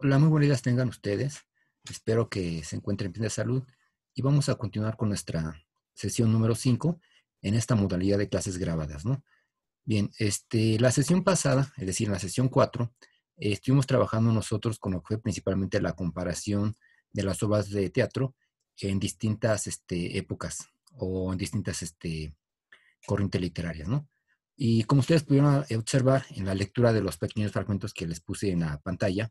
Hola, muy buenos días tengan ustedes. Espero que se encuentren bien de salud y vamos a continuar con nuestra sesión número 5 en esta modalidad de clases grabadas, ¿no? Bien, la sesión pasada, es decir, en la sesión 4, estuvimos trabajando nosotros con lo que fue principalmente la comparación de las obras de teatro en distintas épocas o en distintas corrientes literarias, ¿no? Y como ustedes pudieron observar en la lectura de los pequeños fragmentos que les puse en la pantalla,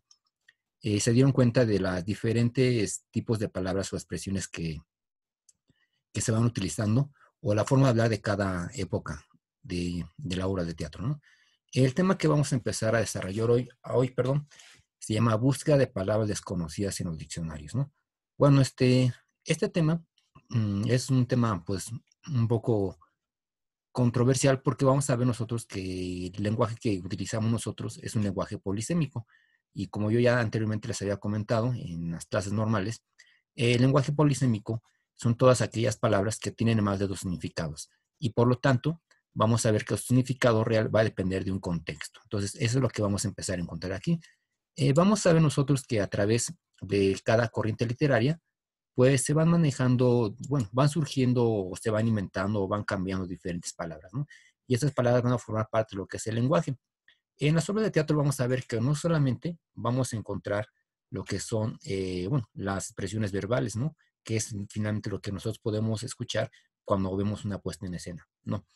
se dieron cuenta de los diferentes tipos de palabras o expresiones que se van utilizando o la forma de hablar de cada época de la obra de teatro, ¿no? El tema que vamos a empezar a desarrollar hoy, se llama búsqueda de palabras desconocidas en los diccionarios, ¿no? Bueno, este tema es un tema pues un poco controversial porque vamos a ver nosotros que el lenguaje que utilizamos nosotros es un lenguaje polisémico. Y como yo ya anteriormente les había comentado en las clases normales, el lenguaje polisémico son todas aquellas palabras que tienen más de dos significados. Y por lo tanto, vamos a ver que el significado real va a depender de un contexto. Entonces, eso es lo que vamos a empezar a encontrar aquí. Vamos a ver nosotros que a través de cada corriente literaria, pues se van manejando, bueno, van surgiendo o se van inventando o van cambiando diferentes palabras, ¿no? Y esas palabras van a formar parte de lo que es el lenguaje. En las obras de teatro vamos a ver que no solamente vamos a encontrar lo que son, bueno, las expresiones verbales, ¿no? Que es finalmente lo que nosotros podemos escuchar cuando vemos una puesta en escena, ¿no?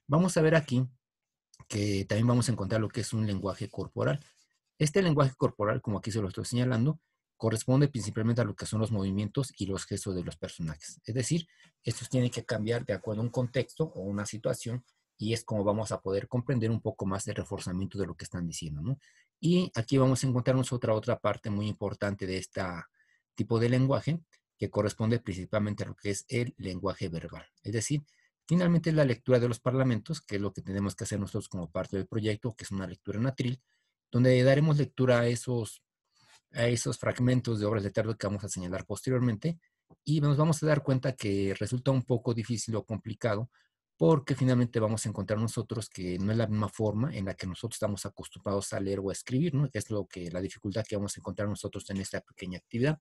Vamos a ver aquí que también vamos a encontrar lo que es un lenguaje corporal. Este lenguaje corporal, como aquí se lo estoy señalando, corresponde principalmente a lo que son los movimientos y los gestos de los personajes. Es decir, estos tienen que cambiar de acuerdo a un contexto o una situación y es como vamos a poder comprender un poco más el reforzamiento de lo que están diciendo, ¿no? Y aquí vamos a encontrarnos otra parte muy importante de este tipo de lenguaje que corresponde principalmente a lo que es el lenguaje verbal. Es decir, finalmente la lectura de los parlamentos, que es lo que tenemos que hacer nosotros como parte del proyecto, que es una lectura en atril, donde daremos lectura a esos fragmentos de obras de teatro que vamos a señalar posteriormente y nos vamos a dar cuenta que resulta un poco difícil o complicado porque finalmente vamos a encontrar nosotros que no es la misma forma en la que nosotros estamos acostumbrados a leer o a escribir, ¿no? Es la dificultad que vamos a encontrar nosotros en esta pequeña actividad.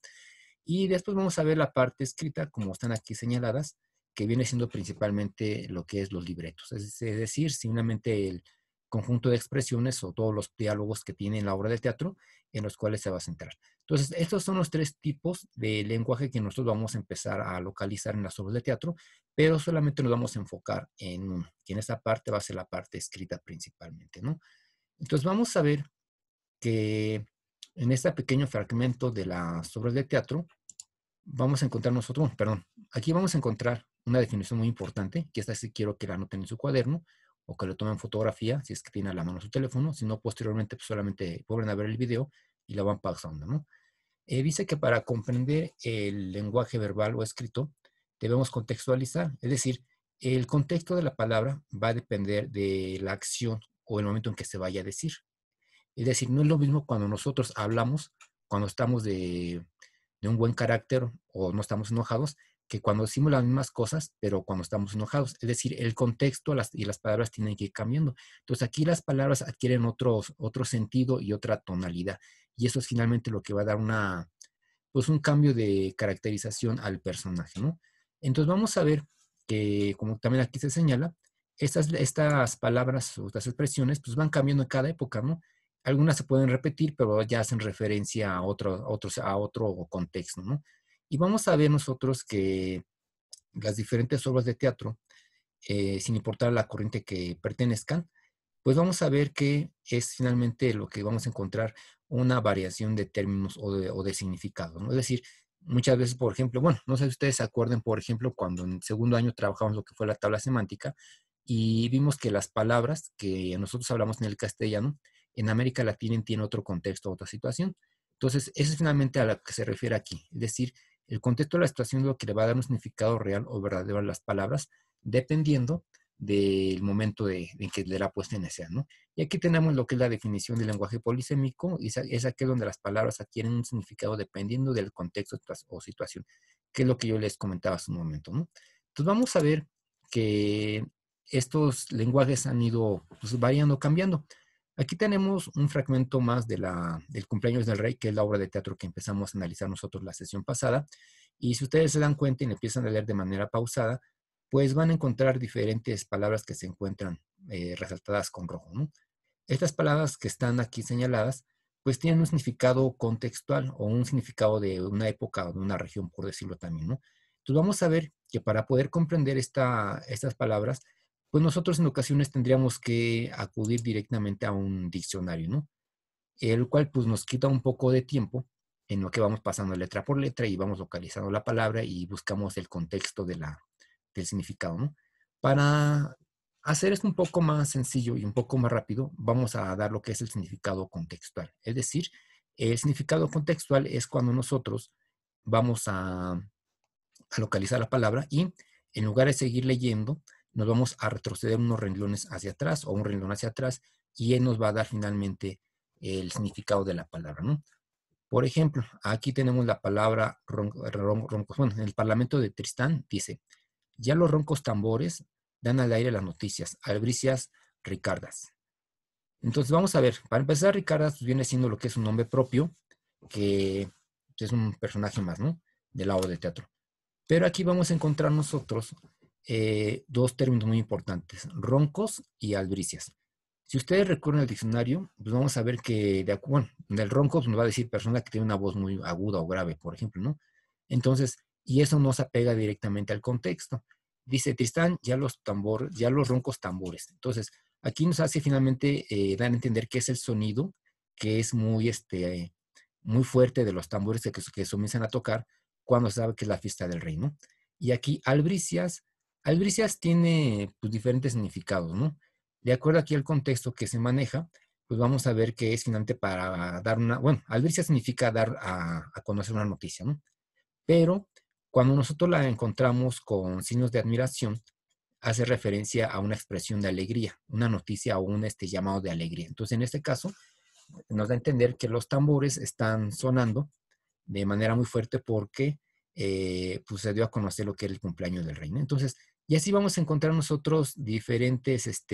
Y después vamos a ver la parte escrita, como están aquí señaladas, que viene siendo principalmente lo que es los libretos. Es decir, simplemente el conjunto de expresiones o todos los diálogos que tiene la obra de teatro en los cuales se va a centrar. Entonces, estos son los tres tipos de lenguaje que nosotros vamos a empezar a localizar en las obras de teatro, pero solamente nos vamos a enfocar en uno, y en esa parte va a ser la parte escrita principalmente, ¿no? Entonces, vamos a ver que en este pequeño fragmento de las obras de teatro, vamos a encontrar nosotros, perdón, aquí vamos a encontrar una definición muy importante, que esta sí quiero que la anoten en su cuaderno o que lo tomen fotografía, si es que tiene a la mano su teléfono, si no, posteriormente pues solamente vuelven a ver el video y la van pausando, ¿no? Dice que para comprender el lenguaje verbal o escrito, debemos contextualizar, es decir, el contexto de la palabra va a depender de la acción o el momento en que se vaya a decir. Es decir, no es lo mismo cuando nosotros hablamos, cuando estamos de un buen carácter o no estamos enojados, que cuando decimos las mismas cosas, pero cuando estamos enojados. Es decir, el contexto y las palabras tienen que ir cambiando. Entonces aquí las palabras adquieren otro sentido y otra tonalidad. Y eso es finalmente lo que va a dar pues un cambio de caracterización al personaje, ¿no? Entonces vamos a ver que, como también aquí se señala, estas palabras o estas expresiones pues van cambiando en cada época, ¿no? Algunas se pueden repetir, pero ya hacen referencia a otro contexto, ¿no? Y vamos a ver nosotros que las diferentes obras de teatro, sin importar la corriente que pertenezcan, pues vamos a ver que es finalmente lo que vamos a encontrar una variación de términos o de significado, ¿no? Es decir, muchas veces, por ejemplo, bueno, no sé si ustedes se acuerdan, por ejemplo, cuando en segundo año trabajamos lo que fue la tabla semántica y vimos que las palabras que nosotros hablamos en el castellano, en América Latina tiene otro contexto, otra situación. Entonces, eso es finalmente a lo que se refiere aquí. Es decir, el contexto de la situación es lo que le va a dar un significado real o verdadero a las palabras, dependiendo del momento en que le la puesta en escena, ¿no? Y aquí tenemos lo que es la definición del lenguaje polisémico, y es aquí donde las palabras adquieren un significado dependiendo del contexto o situación, que es lo que yo les comentaba hace un momento, ¿no? Entonces vamos a ver que estos lenguajes han ido pues, variando, cambiando. Aquí tenemos un fragmento más del cumpleaños del rey, que es la obra de teatro que empezamos a analizar nosotros la sesión pasada. Y si ustedes se dan cuenta y le empiezan a leer de manera pausada, pues van a encontrar diferentes palabras que se encuentran resaltadas con rojo, ¿no? Estas palabras que están aquí señaladas, pues tienen un significado contextual o un significado de una época o de una región, por decirlo también, ¿no? Entonces vamos a ver que para poder comprender estas palabras, pues nosotros en ocasiones tendríamos que acudir directamente a un diccionario, ¿no? El cual pues nos quita un poco de tiempo en lo que vamos pasando letra por letra y vamos localizando la palabra y buscamos el contexto del significado, ¿no? Para hacer esto un poco más sencillo y un poco más rápido, vamos a dar lo que es el significado contextual. Es decir, el significado contextual es cuando nosotros vamos a localizar la palabra y en lugar de seguir leyendo, nos vamos a retroceder unos renglones hacia atrás o un renglón hacia atrás y él nos va a dar finalmente el significado de la palabra, ¿no? Por ejemplo, aquí tenemos la palabra roncos. Bueno, en el Parlamento de Tristán dice, ya los roncos tambores dan al aire las noticias, albricias ricardas. Entonces vamos a ver, para empezar, Ricardas pues, viene siendo lo que es un nombre propio, que es un personaje más, ¿no? De la obra de teatro. Pero aquí vamos a encontrar nosotros dos términos muy importantes, roncos y albricias. Si ustedes recurren al diccionario, pues vamos a ver que, bueno, del ronco pues nos va a decir persona que tiene una voz muy aguda o grave, por ejemplo, ¿no? Entonces, y eso no se apega directamente al contexto. Dice Tristán, ya los roncos tambores. Entonces, aquí nos hace finalmente dar a entender que es el sonido que es muy fuerte de los tambores que comienzan a tocar cuando se sabe que es la fiesta del rey, ¿no? Y aquí albricias tiene pues, diferentes significados, ¿no? De acuerdo aquí al contexto que se maneja, pues vamos a ver que es finalmente para dar bueno, albricia significa dar a conocer una noticia, ¿no? Pero cuando nosotros la encontramos con signos de admiración, hace referencia a una expresión de alegría, una noticia o un llamado de alegría. Entonces, en este caso, nos da a entender que los tambores están sonando de manera muy fuerte porque pues se dio a conocer lo que era el cumpleaños del rey, ¿no? Entonces, y así vamos a encontrar nosotros diferentes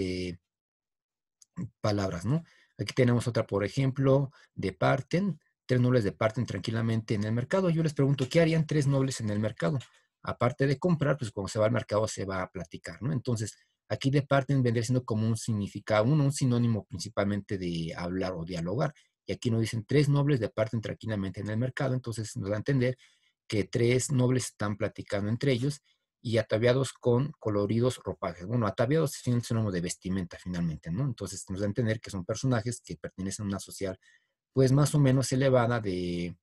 palabras, ¿no? Aquí tenemos otra, por ejemplo, departen, tres nobles departen tranquilamente en el mercado. Yo les pregunto, ¿qué harían tres nobles en el mercado? Aparte de comprar, pues cuando se va al mercado se va a platicar, ¿no? Entonces, aquí departen vendría siendo como un significado, un sinónimo principalmente de hablar o dialogar. Y aquí nos dicen, tres nobles departen tranquilamente en el mercado, entonces nos da a entender que tres nobles están platicando entre ellos y ataviados con coloridos ropajes. Bueno, ataviados es un sinónimo de vestimenta finalmente, ¿no? Entonces nos da a entender que son personajes que pertenecen a una sociedad pues más o menos elevada de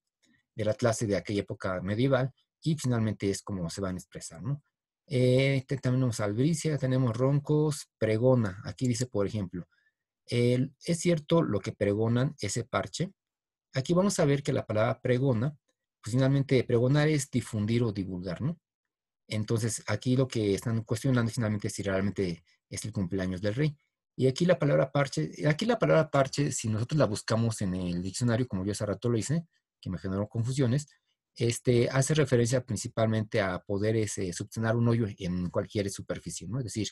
la clase de aquella época medieval y finalmente es como se van a expresar, ¿no? Tenemos albricia, tenemos roncos, pregona. Aquí dice, por ejemplo, es cierto lo que pregonan ese parche. Aquí vamos a ver que la palabra pregona, pues finalmente pregonar es difundir o divulgar, ¿no? Entonces, aquí lo que están cuestionando finalmente es si realmente es el cumpleaños del rey. Y aquí la palabra parche, si nosotros la buscamos en el diccionario, como yo hace rato lo hice, que me generó confusiones, hace referencia principalmente a poder subsanar un hoyo en cualquier superficie, ¿no? Es decir,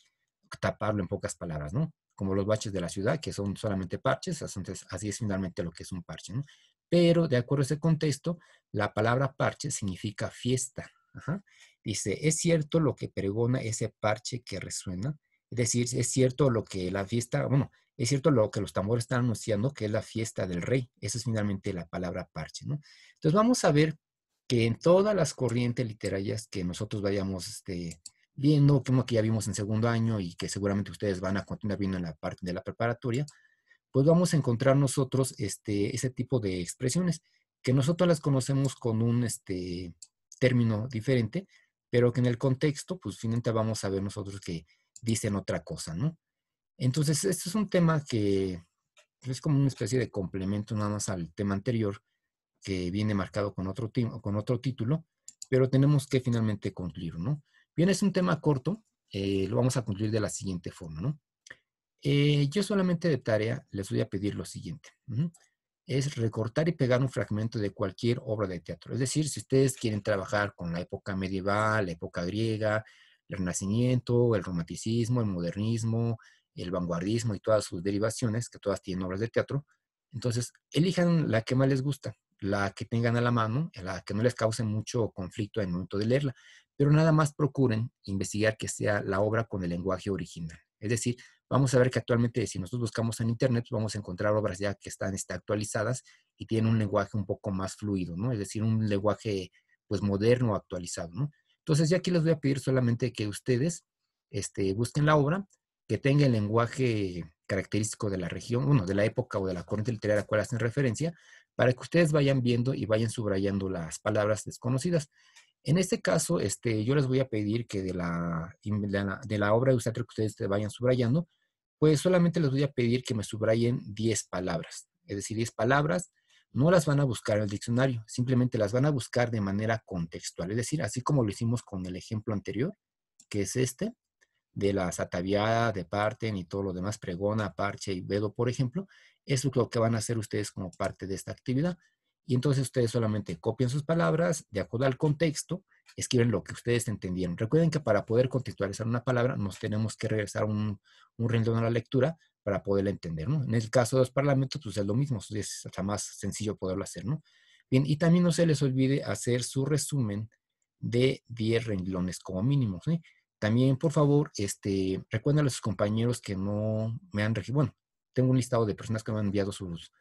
taparlo en pocas palabras, ¿no? Como los baches de la ciudad, que son solamente parches, entonces así es finalmente lo que es un parche, ¿no? Pero de acuerdo a ese contexto, la palabra parche significa fiesta. Ajá. Dice, es cierto lo que pregona ese parche que resuena, es decir, es cierto lo que la fiesta, bueno, es cierto lo que los tambores están anunciando, que es la fiesta del rey. Esa es finalmente la palabra parche, ¿no? Entonces vamos a ver que en todas las corrientes literarias que nosotros vayamos viendo, como que ya vimos en segundo año y que seguramente ustedes van a continuar viendo en la parte de la preparatoria, pues vamos a encontrar nosotros ese tipo de expresiones que nosotros las conocemos con un término diferente, pero que en el contexto, pues finalmente vamos a ver nosotros que dicen otra cosa, ¿no? Entonces, este es un tema que es como una especie de complemento nada más al tema anterior, que viene marcado con otro título, pero tenemos que finalmente concluir, ¿no? Bien, es un tema corto, lo vamos a concluir de la siguiente forma, ¿no? Yo solamente de tarea les voy a pedir lo siguiente. Es recortar y pegar un fragmento de cualquier obra de teatro. Es decir, si ustedes quieren trabajar con la época medieval, la época griega, el Renacimiento, el Romanticismo, el Modernismo, el vanguardismo y todas sus derivaciones, que todas tienen obras de teatro. Entonces, elijan la que más les gusta, la que tengan a la mano, la que no les cause mucho conflicto en el momento de leerla, pero nada más procuren investigar que sea la obra con el lenguaje original. Es decir, vamos a ver que actualmente si nosotros buscamos en Internet, vamos a encontrar obras ya que están actualizadas y tienen un lenguaje un poco más fluido, ¿no? Es decir, un lenguaje pues moderno o actualizado, ¿no? Entonces, ya aquí les voy a pedir solamente que ustedes busquen la obra, que tenga el lenguaje característico de la región, bueno, de la época o de la corriente literaria a la cual hacen referencia, para que ustedes vayan viendo y vayan subrayando las palabras desconocidas. En este caso, yo les voy a pedir que de la obra de teatro que ustedes vayan subrayando, pues solamente les voy a pedir que me subrayen 10 palabras. Es decir, 10 palabras, no las van a buscar en el diccionario, simplemente las van a buscar de manera contextual. Es decir, así como lo hicimos con el ejemplo anterior, que es de las ataviadas, de parten y todo lo demás, pregona, parche y vedo, por ejemplo, eso es lo que van a hacer ustedes como parte de esta actividad. Y entonces ustedes solamente copian sus palabras, de acuerdo al contexto, escriben lo que ustedes entendieron. Recuerden que para poder contextualizar una palabra nos tenemos que regresar un renglón a la lectura para poderla entender, ¿no? En el caso de los parlamentos, pues es lo mismo, es hasta más sencillo poderlo hacer, ¿no? Bien, y también no se les olvide hacer su resumen de 10 renglones como mínimo, ¿sí? También, por favor, recuerden a sus compañeros que no me han registrado. Bueno, tengo un listado de personas que me han enviado sus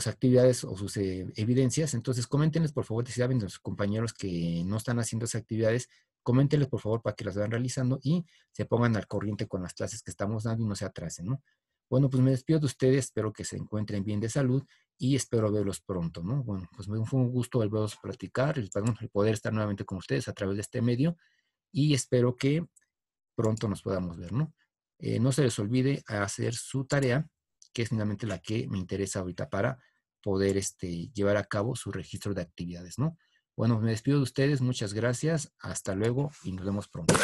actividades o sus evidencias. Entonces, coméntenles, por favor, si saben de sus compañeros que no están haciendo esas actividades, coméntenles, por favor, para que las vayan realizando y se pongan al corriente con las clases que estamos dando y no se atrasen, ¿no? Bueno, pues me despido de ustedes, espero que se encuentren bien de salud y espero verlos pronto, ¿no? Bueno, pues fue un gusto volverlos a platicar, el poder estar nuevamente con ustedes a través de este medio y espero que pronto nos podamos ver, ¿no? No se les olvide hacer su tarea, que es finalmente la que me interesa ahorita para poder llevar a cabo su registro de actividades, ¿no? Bueno, me despido de ustedes, muchas gracias, hasta luego y nos vemos pronto.